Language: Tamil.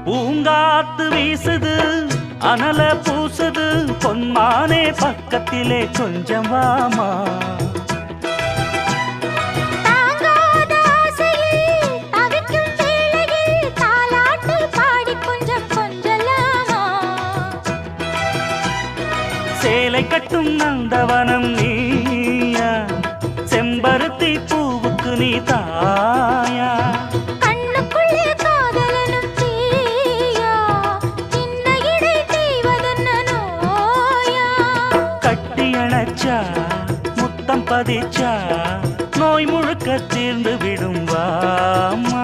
பூங்காத்து வீசுது அனல பூசுது பொன்மானே பக்கத்திலே கொஞ்சம் வாமா சேலை கட்டும் நந்தவனம் நீயா செம்பருத்தி பூவுக்கு நீ தாயா கட்டியணைச்சா முத்தம் பதிச்சா நோய் முழுக்க தீர்ந்து விடும் வாமா